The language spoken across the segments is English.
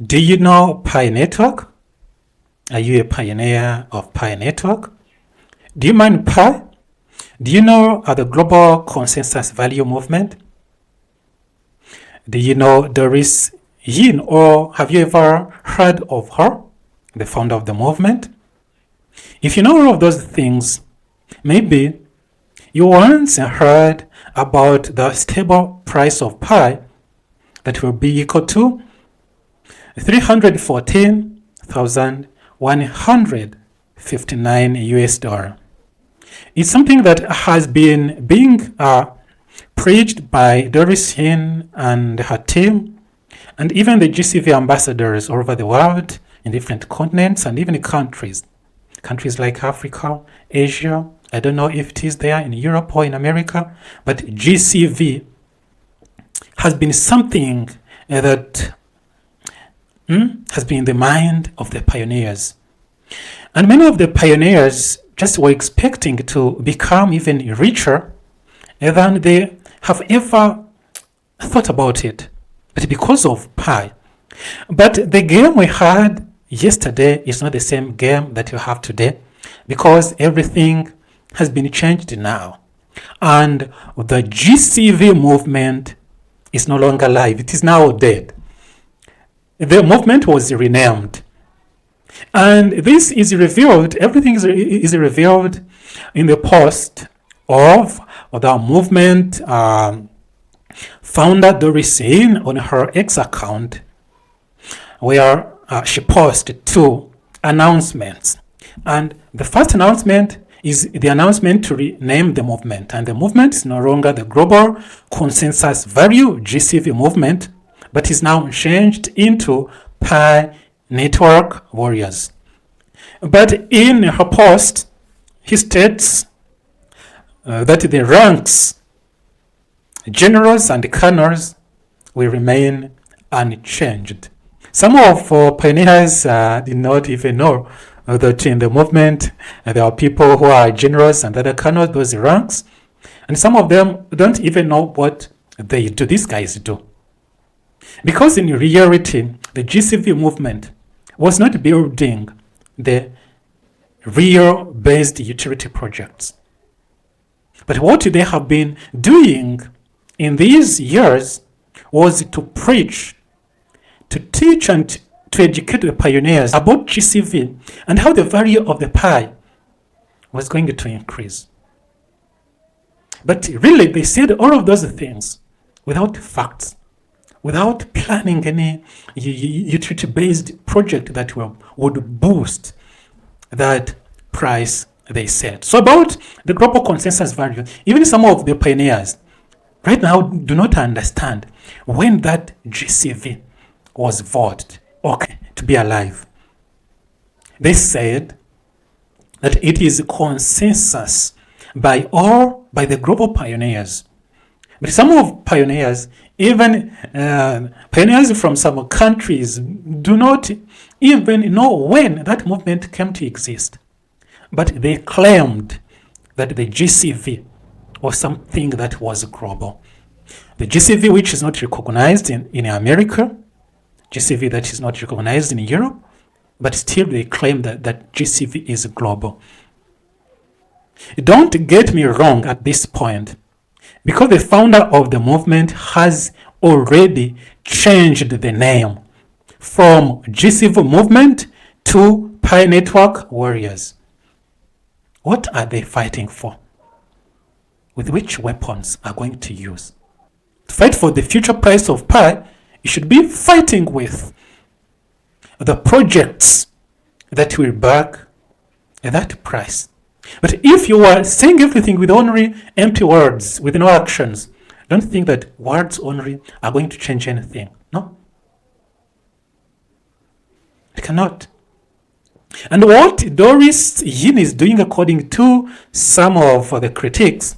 Do you know Pi Network? Are you a pioneer of Pi Network? Do you mind Pi? Do you know the Global Consensus Value Movement? Do you know Doris Yin, or have you ever heard of her, the founder of the movement? If you know all of those things, maybe you once heard about the stable price of Pi that will be equal to 314,159 US dollar. It's something that has been being preached by Doris Yin and her team, and even the GCV ambassadors all over the world in different continents and even countries like Africa, Asia. I don't know if it is there in Europe or in America, but GCV has been something that has been in the mind of the pioneers. And many of the pioneers just were expecting to become even richer than they have ever thought about it. But because of Pi. But the game we had yesterday is not the same game that you have today, because everything has been changed now. And the GCV movement is no longer alive. It is now dead. The movement was renamed. And this is revealed, everything is revealed in the post of the movement founder Doris Yin on her X account, where she posted 2 announcements. And the first announcement is the announcement to rename the movement. And the movement is no longer the Global Consensus Value GCV Movement, but is now changed into Pi Network Warriors. But in her post, he states that the ranks, generals and colonels, will remain unchanged. Some of pioneers did not even know that in the movement there are people who are generals and other colonels, those ranks, and some of them don't even know what these guys do. Because in reality, the GCV movement was not building the real based utility projects. But what they have been doing in these years was to preach, to teach, and to educate the pioneers about GCV and how the value of the Pi was going to increase. But really, they said all of those things without facts, without planning any utility-based project that would boost that price they set. So about the global consensus value, even some of the pioneers right now do not understand when that GCV was voted to be alive. They said that it is consensus by the global pioneers. But some of pioneers, even pioneers from some countries, do not even know when that movement came to exist. But they claimed that the GCV was something that was global. The GCV which is not recognized in America, GCV that is not recognized in Europe, but still they claim that GCV is global. Don't get me wrong at this point, because the founder of the movement has already changed the name from GCV Movement to Pi Network Warriors. What are they fighting for? With which weapons are going to use? To fight for the future price of Pi, you should be fighting with the projects that will back that price. But if you are saying everything with only empty words, with no actions, don't think that words only are going to change anything. No. It cannot. And what Doris Yin is doing, according to some of the critics,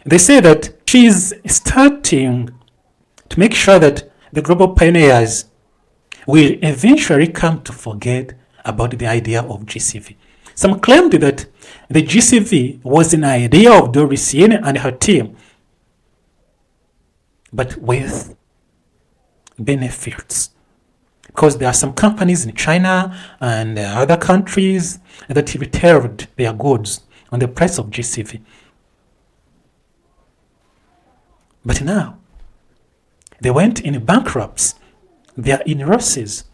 they say that she is starting to make sure that the global pioneers will eventually come to forget about the idea of GCV. Some claimed that the GCV was an idea of Doris Yin and her team, but with benefits. because there are some companies in China and other countries that retailed their goods on the price of GCV. But now, they went in bankruptcy. They are in losses.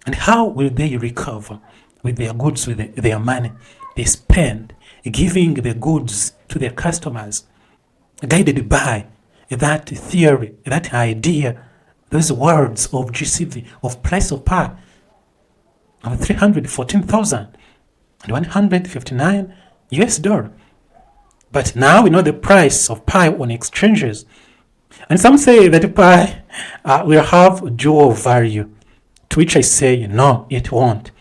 And how will they recover with their goods, with their money they spend, giving the goods to their customers, guided by that theory, that idea, those words of GCV, of price of pi, of 314,159 US dollar. But now we know the price of pi on exchanges. And some say that pi will have dual value, to which I say no, it won't.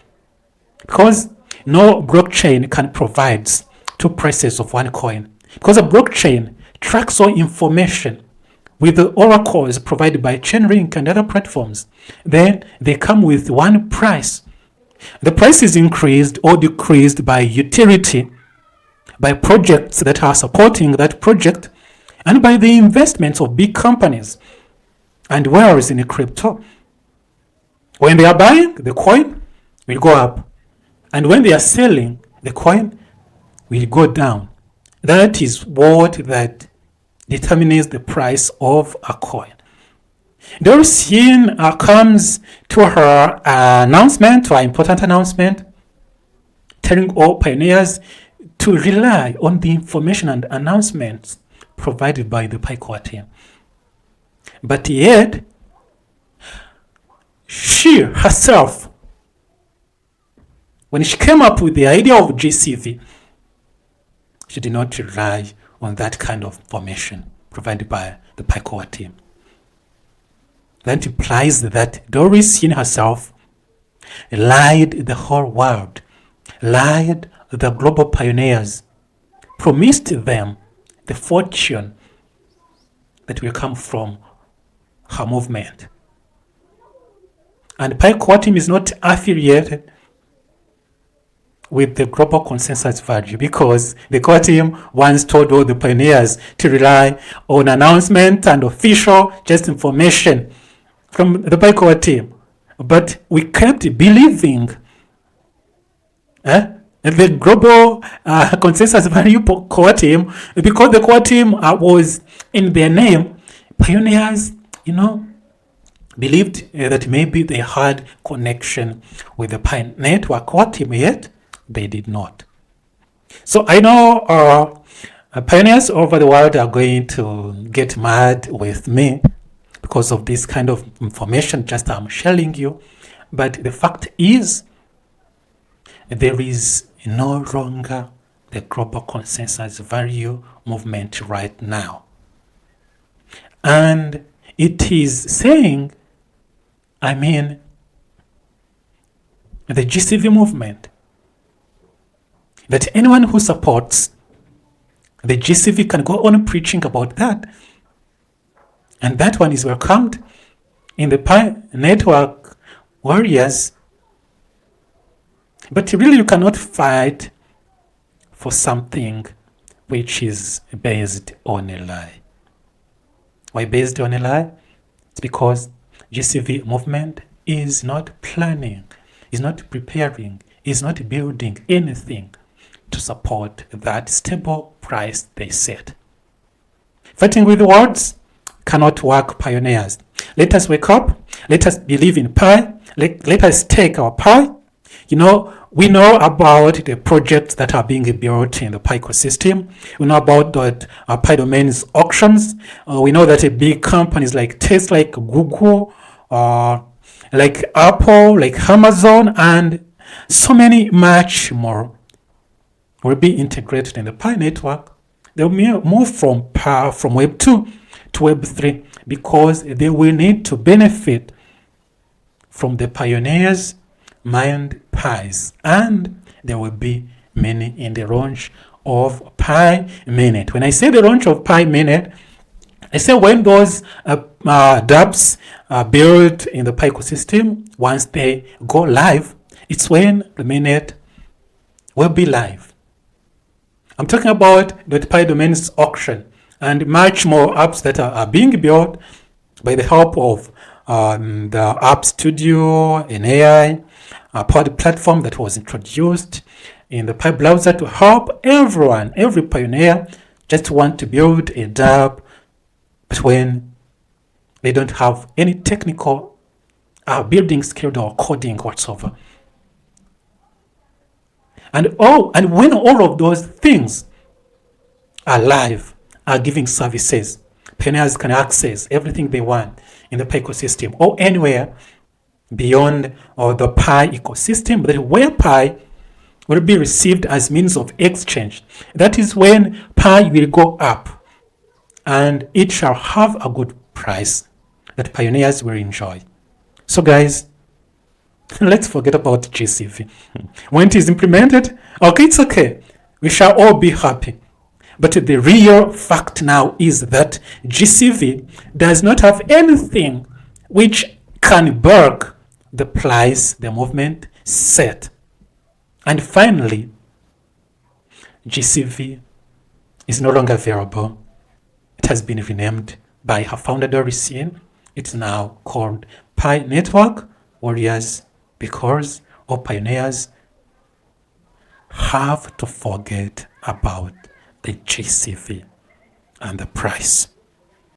Because no blockchain can provide two prices of one coin. Because a blockchain tracks all information with the oracles provided by Chainlink and other platforms. Then they come with one price. The price is increased or decreased by utility, by projects that are supporting that project, and by the investments of big companies and whales in crypto. When they are buying, the coin will go up. And when they are selling, the coin will go down. That is what that determines the price of a coin. Doris Yin comes to her announcement, to her important announcement, telling all pioneers to rely on the information and announcements provided by the Pi Core team. But yet, she herself, when she came up with the idea of GCV, she did not rely on that kind of information provided by the Pi Core team. That implies that Doris Yin herself lied the whole world, lied the global pioneers, promised them the fortune that will come from her movement. And Pi Core team is not affiliated with the global consensus value, because the core team once told all the pioneers to rely on announcement and official just information from the Pi Core team. But we kept believing the global consensus value core team, because the core team was in their name. Pioneers, believed that maybe they had connection with the Pi network core team, yet they did not. So I know pioneers over the world are going to get mad with me because of this kind of information just I'm sharing you. But the fact is, there is no longer the global consensus value movement right now. And it is saying, the GCV movement, that anyone who supports the GCV can go on preaching about that. And that one is welcomed in the Pi network warriors. But really you cannot fight for something which is based on a lie. Why based on a lie? It's because GCV movement is not planning, is not preparing, is not building anything to support that stable price they set. Fighting with words cannot work, pioneers. Let us wake up. Let us believe in Pi. Let us take our Pi. We know about the projects that are being built in the Pi ecosystem. We know about the Pi domains auctions. We know that big companies like Tesla, like Google, like Apple, like Amazon, and so many much more will be integrated in the Pi network. They'll move from Web 2 to Web 3 because they will need to benefit from the pioneers' mined Pis, and there will be many in the launch of Pi Minute. When I say the launch of Pi Minute, I say when those dApps are built in the Pi ecosystem, once they go live, it's when the Minute will be live. I'm talking about the Pi domains auction and much more apps that are being built by the help of the App Studio, an AI powered platform that was introduced in the Pi browser to help everyone, every pioneer, just want to build a dApp, but when they don't have any technical building skill or coding whatsoever. And when all of those things are live, are giving services, pioneers can access everything they want in the Pi ecosystem or anywhere beyond or the Pi ecosystem, but where Pi will be received as means of exchange. That is when Pi will go up and it shall have a good price that pioneers will enjoy. So guys, let's forget about GCV. When it is implemented, okay, it's okay. We shall all be happy. But the real fact now is that GCV does not have anything which can break the price the movement set. And finally, GCV is no longer available. It has been renamed by her founder Doris Yin. It's now called Pi Network Warriors because all pioneers have to forget about the GCV and the price.